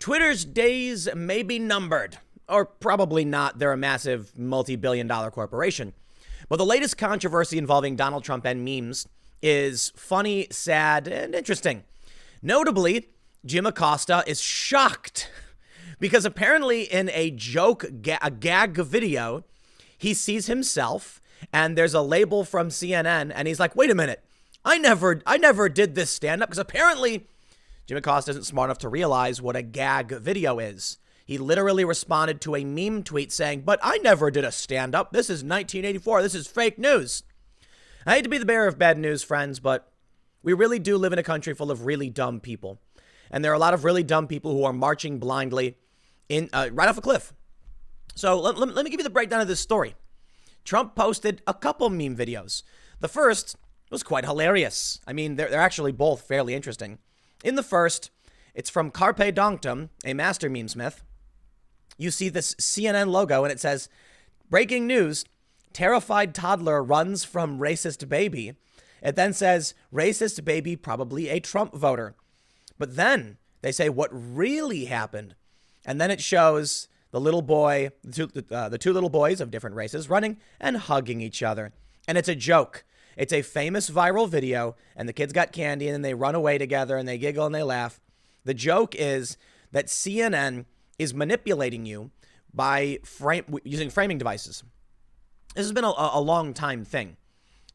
Twitter's days may be numbered, or probably not. They're a massive multi-billion-dollar corporation. But the latest controversy involving Donald Trump and memes is funny, sad, and interesting. Notably, Jim Acosta is shocked because apparently in a joke, a gag video, he sees himself and there's a label from CNN and he's like, wait a minute, I never did this stand up, because apparently Jim Acosta isn't smart enough to realize what a gag video is. He literally responded to a meme tweet saying, but I never did a stand up. This is 1984. This is fake news. I hate to be the bearer of bad news, friends, but we really do live in a country full of really dumb people. And there are a lot of really dumb people who are marching blindly right off a cliff. So let me give you the breakdown of this story. Trump posted a couple meme videos. The first was quite hilarious. I mean, they're actually both fairly interesting. In the first, it's from Carpe Donktum, a master meme smith. You see this CNN logo and it says, breaking news, terrified toddler runs from racist baby. It then says, racist baby, probably a Trump voter. But then they say what really happened. And then it shows the little boy, the two little boys of different races running and hugging each other. And it's a joke. It's a famous viral video, and the kids got candy, and then they run away together, and they giggle and they laugh. The joke is that CNN is manipulating you by using framing devices. This has been a long time thing.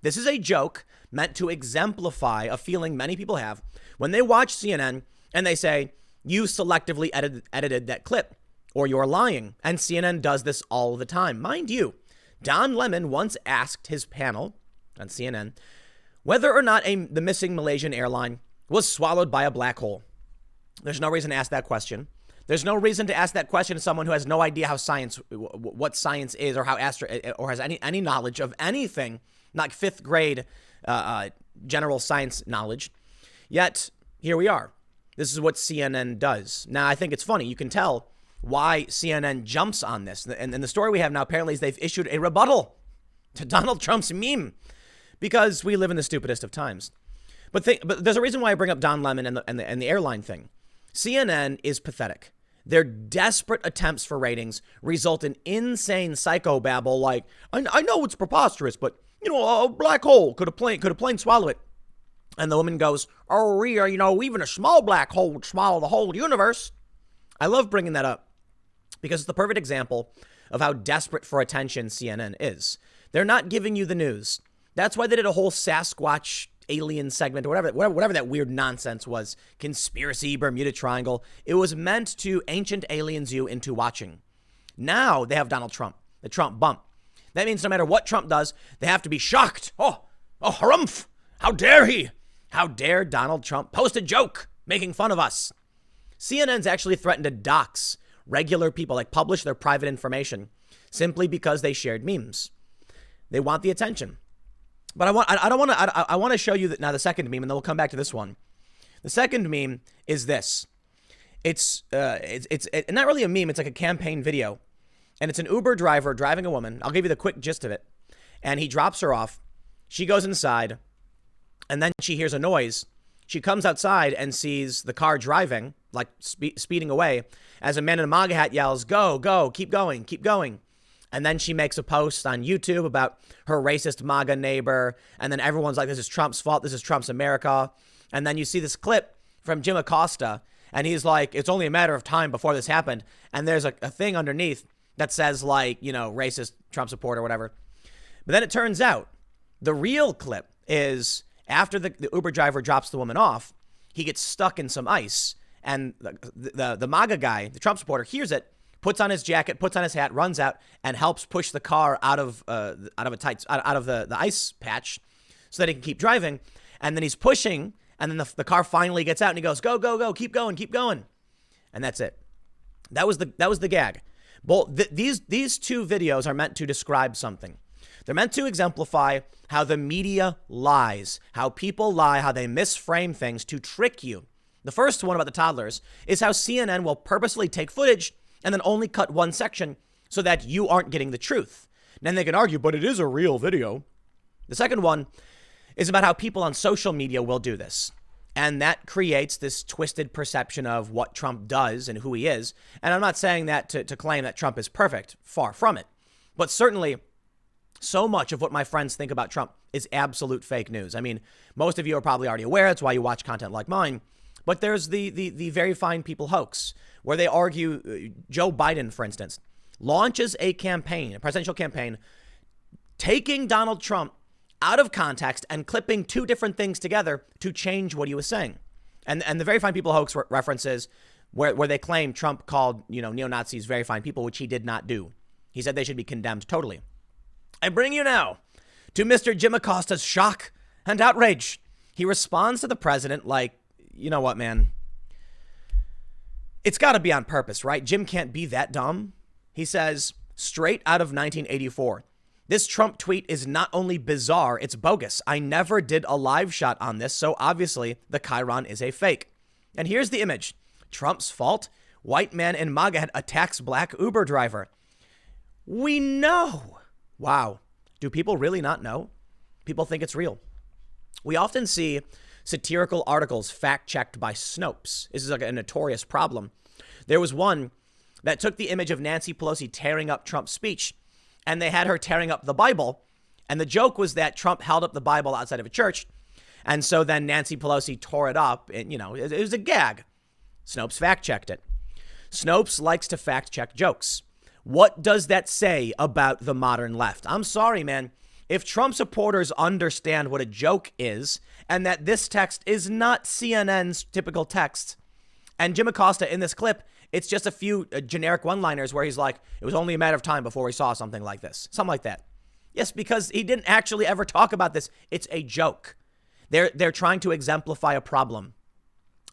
This is a joke meant to exemplify a feeling many people have when they watch CNN and they say, you selectively edited that clip, or you're lying. And CNN does this all the time. Mind you, Don Lemon once asked his panel on CNN whether or not the missing Malaysian airline was swallowed by a black hole. There's no reason to ask that question. There's no reason to ask that question to someone who has no idea how what science is, or how or has any knowledge of anything, not fifth grade general science knowledge. Yet here we are. This is what CNN does. Now, I think it's funny. You can tell why CNN jumps on this. And the story we have now apparently is they've issued a rebuttal to Donald Trump's meme, because we live in the stupidest of times. But there's a reason why I bring up Don Lemon and the airline thing. CNN is pathetic. Their desperate attempts for ratings result in insane psychobabble like, I know it's preposterous, but, a black hole, could a plane swallow it? And the woman goes, oh, yeah, even a small black hole would swallow the whole universe. I love bringing that up because it's the perfect example of how desperate for attention CNN is. They're not giving you the news. That's why they did a whole Sasquatch alien segment, or whatever that weird nonsense was. Conspiracy, Bermuda Triangle. It was meant to ancient aliens you into watching. Now they have Donald Trump, the Trump bump. That means no matter what Trump does, they have to be shocked. Oh, harumph. How dare he? How dare Donald Trump post a joke making fun of us? CNN's actually threatened to dox regular people, like publish their private information, simply because they shared memes. They want the attention. But I want to show you that now the second meme, and then we'll come back to this one. The second meme is this. It's not really a meme. It's like a campaign video, and it's an Uber driver driving a woman. I'll give you the quick gist of it. And he drops her off. She goes inside, and then she hears a noise. She comes outside and sees the car driving, like speeding away, as a man in a MAGA hat yells, "Go, go, keep going, keep going." And then she makes a post on YouTube about her racist MAGA neighbor. And then everyone's like, this is Trump's fault. This is Trump's America. And then you see this clip from Jim Acosta. And he's like, it's only a matter of time before this happened. And there's a thing underneath that says like, racist Trump supporter or whatever. But then it turns out the real clip is after the Uber driver drops the woman off, he gets stuck in some ice. And the MAGA guy, the Trump supporter, hears it, puts on his jacket, puts on his hat, runs out, and helps push the car out of the ice patch so that he can keep driving. And then he's pushing, and then the car finally gets out, and he goes, "Go, go, go, keep going, keep going," and that's it. That was the gag. These two videos are meant to describe something. They're meant to exemplify how the media lies, how people lie, how they misframe things to trick you. The first one about the toddlers is how CNN will purposely take footage and then only cut one section so that you aren't getting the truth. And then they can argue, but it is a real video. The second one is about how people on social media will do this. And that creates this twisted perception of what Trump does and who he is. And I'm not saying that to claim that Trump is perfect. Far from it. But certainly, so much of what my friends think about Trump is absolute fake news. I mean, most of you are probably already aware. That's why you watch content like mine. But there's the very fine people hoax, where they argue Joe Biden, for instance, launches a campaign, a presidential campaign, taking Donald Trump out of context and clipping two different things together to change what he was saying. And the very fine people hoax references where they claim Trump called, neo-Nazis very fine people, which he did not do. He said they should be condemned totally. I bring you now to Mr. Jim Acosta's shock and outrage. He responds to the president like, you know what, man? It's got to be on purpose, right? Jim can't be that dumb. He says, straight out of 1984, this Trump tweet is not only bizarre, it's bogus. I never did a live shot on this, so obviously the chyron is a fake. And here's the image. Trump's fault. White man in MAGA hat attacks black Uber driver. We know. Wow. Do people really not know? People think it's real. We often see satirical articles fact-checked by Snopes. This is like a notorious problem. There was one that took the image of Nancy Pelosi tearing up Trump's speech, and they had her tearing up the Bible. And the joke was that Trump held up the Bible outside of a church. And so then Nancy Pelosi tore it up. And, it was a gag. Snopes fact-checked it. Snopes likes to fact-check jokes. What does that say about the modern left? I'm sorry, man. If Trump supporters understand what a joke is and that this text is not CNN's typical text, and Jim Acosta in this clip, it's just a few generic one-liners where he's like, it was only a matter of time before we saw something like this. Something like that. Yes, because he didn't actually ever talk about this. It's a joke. They're trying to exemplify a problem.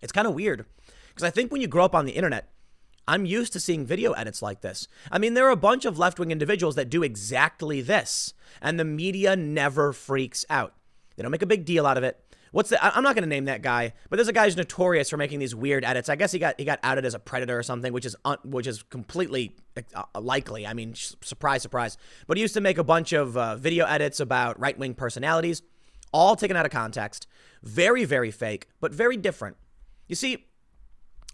It's kind of weird because I think when you grow up on the internet, I'm used to seeing video edits like this. I mean, there are a bunch of left-wing individuals that do exactly this, and the media never freaks out. They don't make a big deal out of it. I'm not going to name that guy, but there's a guy who's notorious for making these weird edits. I guess he got outed as a predator or something, which is completely likely. I mean, surprise, surprise. But he used to make a bunch of video edits about right-wing personalities, all taken out of context. Very, very fake, but very different. You see,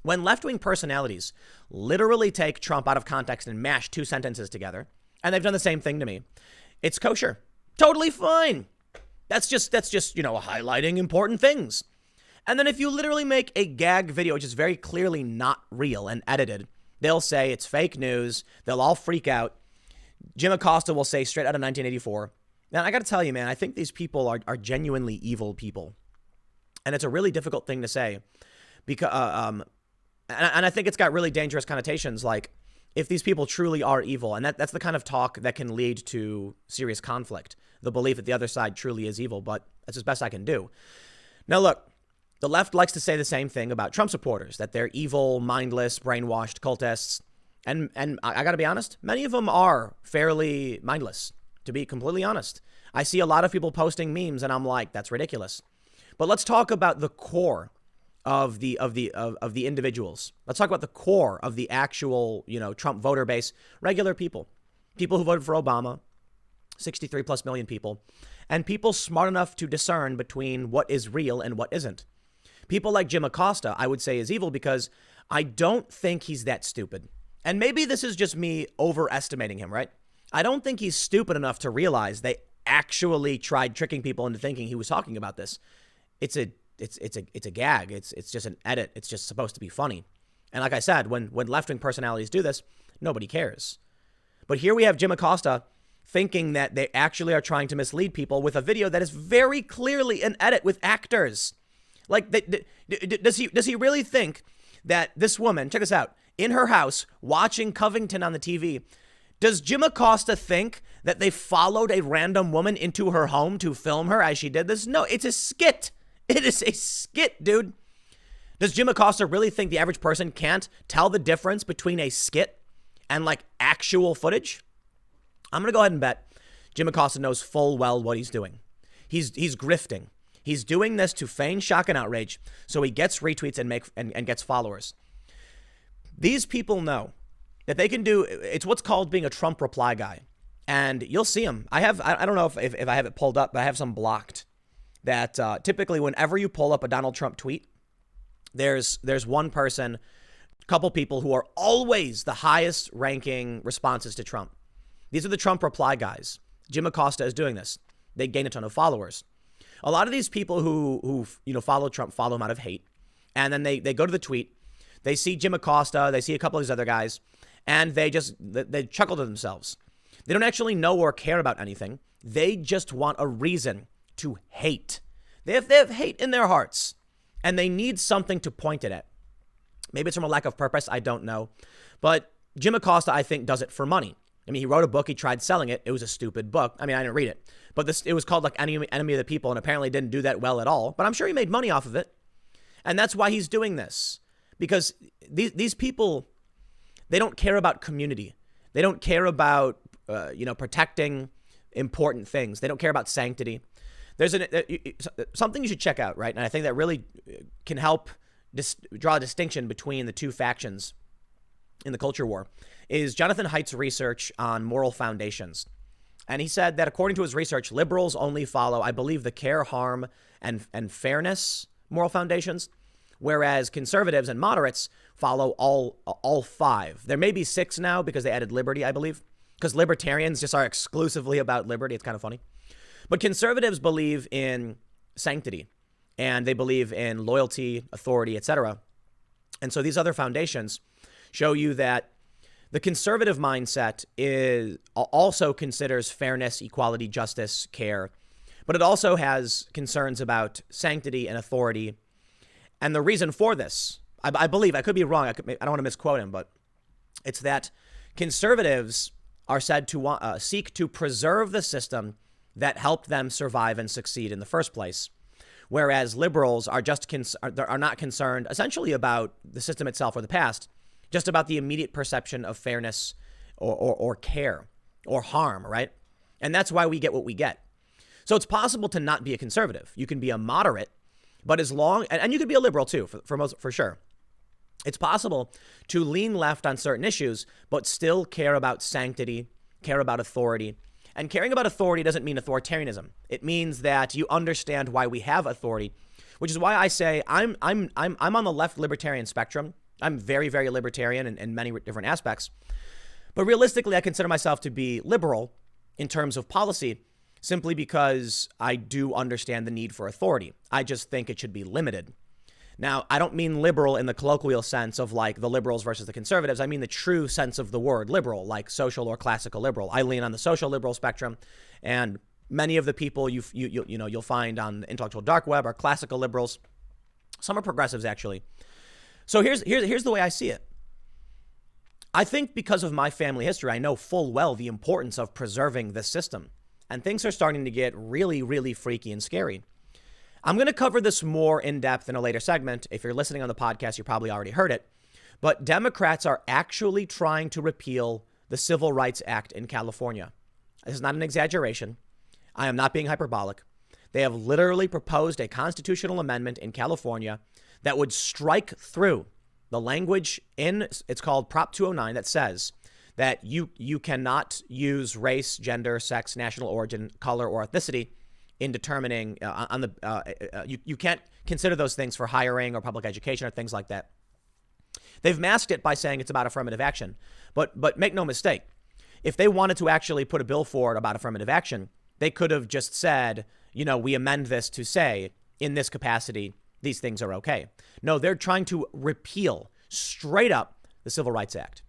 when left-wing personalities literally take Trump out of context and mash two sentences together, and they've done the same thing to me, it's kosher. Totally fine. That's just highlighting important things. And then if you literally make a gag video, which is very clearly not real and edited, they'll say it's fake news. They'll all freak out. Jim Acosta will say straight out of 1984. Now, I got to tell you, man, I think these people are genuinely evil people. And it's a really difficult thing to say because, and I think it's got really dangerous connotations. Like if these people truly are evil, and that's the kind of talk that can lead to serious conflict, the belief that the other side truly is evil, but that's as best I can do. Now, look, the left likes to say the same thing about Trump supporters, that they're evil, mindless, brainwashed cultists. And I got to be honest, many of them are fairly mindless, to be completely honest. I see a lot of people posting memes and I'm like, that's ridiculous. But let's talk about the core of the individuals. Let's talk about the core of the actual, Trump voter base, regular people who voted for Obama, 63 plus million people, and people smart enough to discern between what is real and what isn't. People like Jim Acosta, I would say, is evil because I don't think he's that stupid. And maybe this is just me overestimating him, right? I don't think he's stupid enough to realize they actually tried tricking people into thinking he was talking about this. It's a gag. It's just an edit. It's just supposed to be funny. And like I said, when left-wing personalities do this, nobody cares. But here we have Jim Acosta thinking that they actually are trying to mislead people with a video that is very clearly an edit with actors. Like, does he really think that this woman, check this out, in her house watching Covington on the TV, does Jim Acosta think that they followed a random woman into her home to film her as she did this? No, it's a skit. It is a skit, dude. Does Jim Acosta really think the average person can't tell the difference between a skit and like actual footage? I'm going to go ahead and bet Jim Acosta knows full well what he's doing. He's grifting. He's doing this to feign shock and outrage so he gets retweets and gets followers. These people know that they can do, it's what's called being a Trump reply guy. And you'll see them. I don't know if I have it pulled up, but I have some blocked. that typically whenever you pull up a Donald Trump tweet, there's one person, couple people who are always the highest ranking responses to Trump. These are the Trump reply guys. Jim Acosta is doing this. They gain a ton of followers. A lot of these people who follow Trump follow him out of hate. And then they go to the tweet. They see Jim Acosta. They see a couple of these other guys. And they chuckle to themselves. They don't actually know or care about anything. They just want a reason to hate. They have hate in their hearts. And they need something to point it at. Maybe it's from a lack of purpose. I don't know. But Jim Acosta, I think, does it for money. I mean, he wrote a book. He tried selling it. It was a stupid book. I mean, I didn't read it. But it was called like Enemy of the People, and apparently didn't do that well at all. But I'm sure he made money off of it. And that's why he's doing this. Because these people, they don't care about community. They don't care about, protecting important things. They don't care about sanctity. There's something you should check out, right? And I think that really can help draw a distinction between the two factions in the culture war is Jonathan Haidt's research on moral foundations. And he said that according to his research, liberals only follow, I believe, the care, harm, and fairness moral foundations, whereas conservatives and moderates follow all five. There may be six now because they added liberty, I believe, because libertarians just are exclusively about liberty. It's kind of funny. But conservatives believe in sanctity, and they believe in loyalty, authority, etc. And so these other foundations show you that the conservative mindset also considers fairness, equality, justice, care, but it also has concerns about sanctity and authority. And the reason for this, I believe, I could be wrong, I don't want to misquote him, but it's that conservatives are said to seek to preserve the system that helped them survive and succeed in the first place. Whereas liberals are are not concerned essentially about the system itself or the past, just about the immediate perception of fairness or care or harm, right? And that's why we get what we get. So it's possible to not be a conservative. You can be a moderate, but as long, and you could be a liberal too, for sure. It's possible to lean left on certain issues, but still care about sanctity, care about authority. And caring about authority doesn't mean authoritarianism. It means that you understand why we have authority, which is why I say I'm on the left libertarian spectrum. I'm very, very libertarian in many different aspects. But realistically, I consider myself to be liberal in terms of policy simply because I do understand the need for authority. I just think it should be limited. Now, I don't mean liberal in the colloquial sense of like the liberals versus the conservatives. I mean the true sense of the word liberal, like social or classical liberal. I lean on the social liberal spectrum, and many of the people you'll find on the intellectual dark web are classical liberals. Some are progressives, actually. So here's the way I see it. I think because of my family history, I know full well the importance of preserving this system. And things are starting to get really, really freaky and scary. I'm going to cover this more in depth in a later segment. If you're listening on the podcast, you probably already heard it. But Democrats are actually trying to repeal the Civil Rights Act in California. This is not an exaggeration. I am not being hyperbolic. They have literally proposed a constitutional amendment in California that would strike through the language it's called Prop 209, that says that you cannot use race, gender, sex, national origin, color, or ethnicity in determining you can't consider those things for hiring or public education or things like that. They've masked it by saying it's about affirmative action. But make no mistake, if they wanted to actually put a bill forward about affirmative action, they could have just said, we amend this to say in this capacity, these things are okay. No, they're trying to repeal straight up the Civil Rights Act.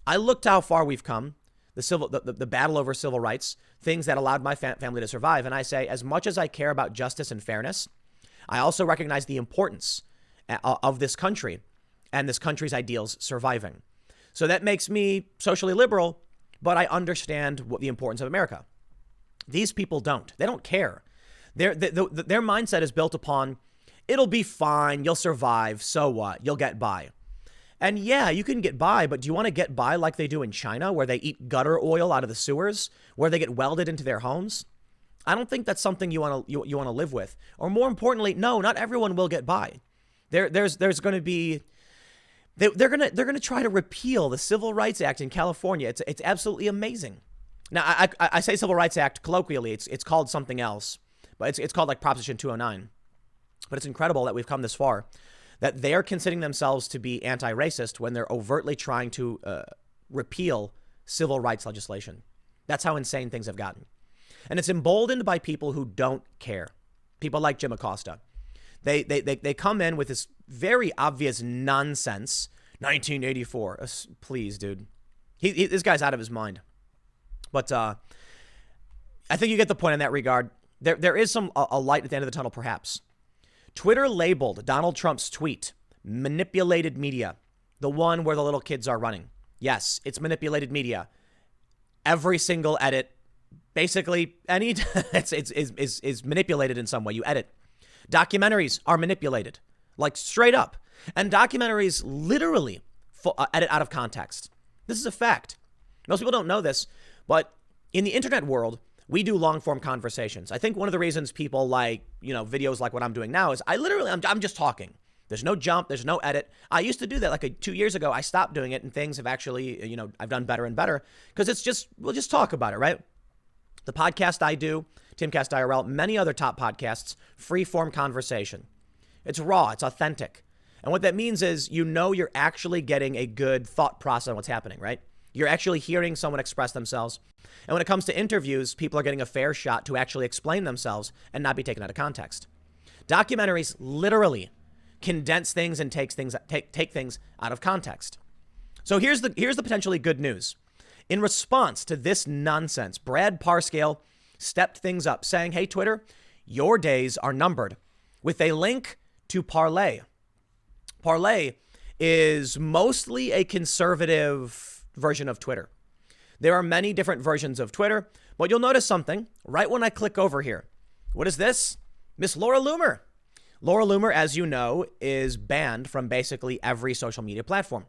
I looked how far we've come, the battle over civil rights, things that allowed my family to survive. And I say, as much as I care about justice and fairness, I also recognize the importance of this country and this country's ideals surviving. So that makes me socially liberal, but I understand what the importance of America. These people don't. They don't care. Their mindset is built upon, it'll be fine, you'll survive, so what? You'll get by. And yeah, you can get by, but do you want to get by like they do in China, where they eat gutter oil out of the sewers, where they get welded into their homes? I don't think that's something you want to live with. Or more importantly, no, not everyone will get by. There's going to be they're going to try to repeal the Civil Rights Act in California. It's absolutely amazing. Now I say Civil Rights Act colloquially. It's called something else, but it's called like Proposition 209. But it's incredible that we've come this far, that they're considering themselves to be anti-racist when they're overtly trying to repeal civil rights legislation. That's how insane things have gotten. And it's emboldened by people who don't care. People like Jim Acosta. They come in with this very obvious nonsense. 1984. Please, dude. This guy's out of his mind. But I think you get the point in that regard. There is a light at the end of the tunnel, perhaps. Twitter labeled Donald Trump's tweet manipulated media, the one where the little kids are running. Yes, it's manipulated media. Every single edit, basically any is manipulated in some way. You edit. Documentaries are manipulated, like straight up. And documentaries literally edit out of context. This is a fact. Most people don't know this, but in the internet world, we do long form conversations. I think one of the reasons people like, videos like what I'm doing now is I'm just talking. There's no jump. There's no edit. I used to do that like 2 years ago. I stopped doing it and things have actually, I've done better and better because we'll just talk about it, right? The podcast I do, Timcast IRL, many other top podcasts, free form conversation. It's raw. It's authentic. And what that means is, you're actually getting a good thought process on what's happening, right? You're actually hearing someone express themselves. And when it comes to interviews, people are getting a fair shot to actually explain themselves and not be taken out of context. Documentaries literally condense things and take things out of context. So here's the potentially good news. In response to this nonsense, Brad Parscale stepped things up, saying, hey, Twitter, your days are numbered, with a link to Parler. Parler is mostly a conservative version of Twitter. There are many different versions of Twitter, but you'll notice something right when I click over here. What is this? Miss Laura Loomer. Laura Loomer, as you know, is banned from basically every social media platform.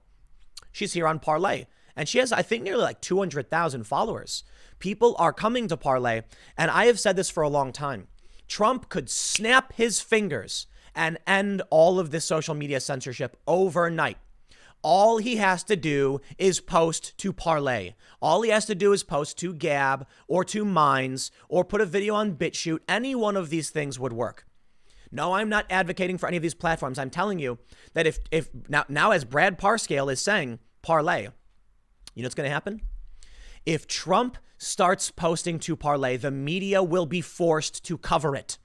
She's here on Parler, and she has, I think, nearly like 200,000 followers. People are coming to Parler, and I have said this for a long time. Trump could snap his fingers and end all of this social media censorship overnight. All he has to do is post to Parler. All he has to do is post to Gab or to Minds or put a video on BitChute. Any one of these things would work. No, I'm not advocating for any of these platforms. I'm telling you that if now as Brad Parscale is saying, Parler, you know what's going to happen? If Trump starts posting to Parler, the media will be forced to cover it.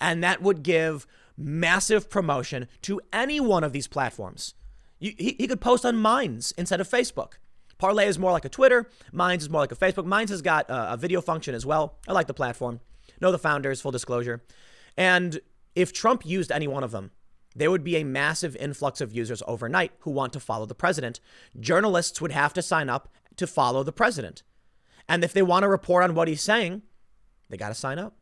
And that would give massive promotion to any one of these platforms. He could post on Minds instead of Facebook. Parler is more like a Twitter. Minds is more like a Facebook. Minds has got a video function as well. I like the platform. Know the founders, full disclosure. And if Trump used any one of them, there would be a massive influx of users overnight who want to follow the president. Journalists would have to sign up to follow the president. And if they want to report on what he's saying, they got to sign up.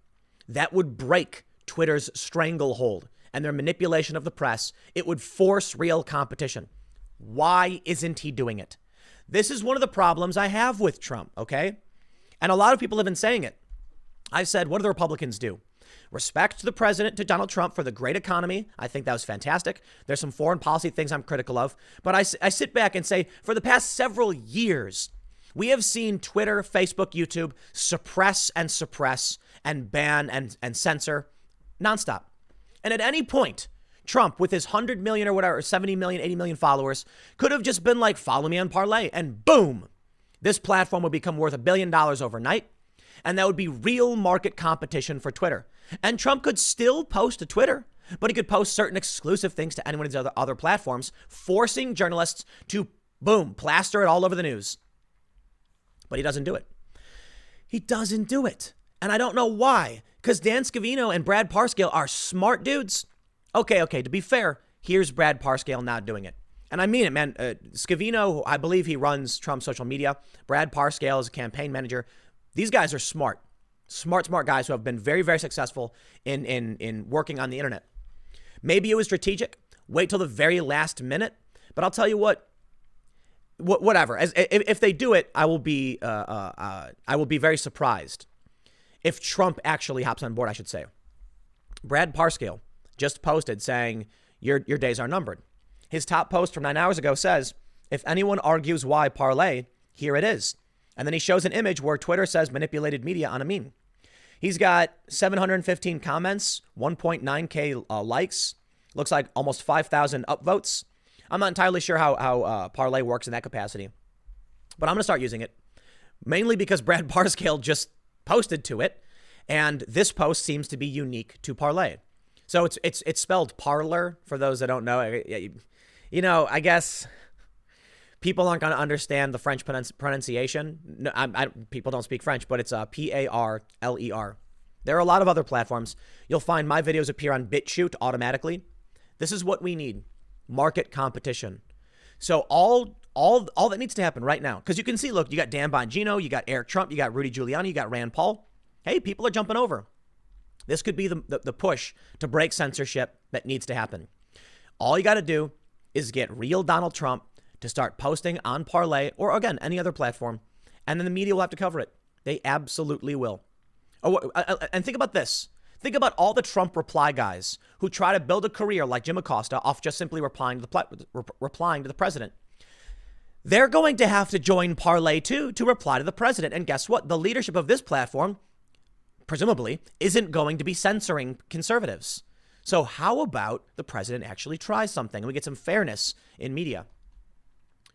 That would break Twitter's stranglehold and their manipulation of the press. It would force real competition. Why isn't he doing it? This is one of the problems I have with Trump, okay? And a lot of people have been saying it. I've said, what do the Republicans do? Respect to the president, to Donald Trump for the great economy. I think that was fantastic. There's some foreign policy things I'm critical of. But I sit back and say, for the past several years, we have seen Twitter, Facebook, YouTube suppress and ban and censor nonstop. And at any point, Trump, with his 100 million or whatever, 70 million, 80 million followers, could have just been like, follow me on Parler. And boom, this platform would become worth $1 billion overnight. And that would be real market competition for Twitter. And Trump could still post to Twitter, but he could post certain exclusive things to any one of these other platforms, forcing journalists to, boom, plaster it all over the news. But he doesn't do it. He doesn't do it. And I don't know why. Because Dan Scavino and Brad Parscale are smart dudes. Okay, to be fair, here's Brad Parscale not doing it. And I mean it, man. Scavino, I believe he runs Trump's social media. Brad Parscale is a campaign manager. These guys are smart guys who have been very, very successful in working on the internet. Maybe it was strategic. Wait till the very last minute. But I'll tell you whatever. If they do it, I will be very surprised. If Trump actually hops on board, I should say. Brad Parscale just posted saying, your days are numbered. His top post from 9 hours ago says, if anyone argues why Parler, here it is. And then he shows an image where Twitter says manipulated media on a meme. He's got 715 comments, 1.9K likes. Looks like almost 5,000 upvotes. I'm not entirely sure how Parlay works in that capacity, but I'm going to start using it, mainly because Brad Parscale just posted to it, and this post seems to be unique to Parlay. So it's spelled parlor for those that don't know. I guess people aren't going to understand the French pronunciation. No, people don't speak French, but it's Parler. There are a lot of other platforms. You'll find my videos appear on BitChute automatically. This is what we need: market competition. So all that needs to happen right now, because you can see, look, you got Dan Bongino, you got Eric Trump, you got Rudy Giuliani, you got Rand Paul. Hey, people are jumping over. This could be the push to break censorship that needs to happen. All you got to do is get real Donald Trump to start posting on Parlay or, again, any other platform, and then the media will have to cover it. They absolutely will. Oh, and think about this. Think about all the Trump reply guys who try to build a career like Jim Acosta off just simply replying to the president. They're going to have to join Parlay too to reply to the president. And guess what? The leadership of this platform, presumably, isn't going to be censoring conservatives. So how about the president actually tries something and we get some fairness in media?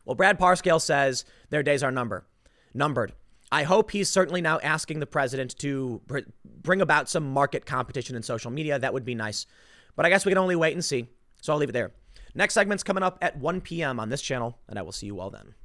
Well, Brad Parscale says their days are numbered. I hope he's certainly now asking the president to bring about some market competition in social media. That would be nice. But I guess we can only wait and see. So I'll leave it there. Next segment's coming up at 1 p.m. on this channel, and I will see you all then.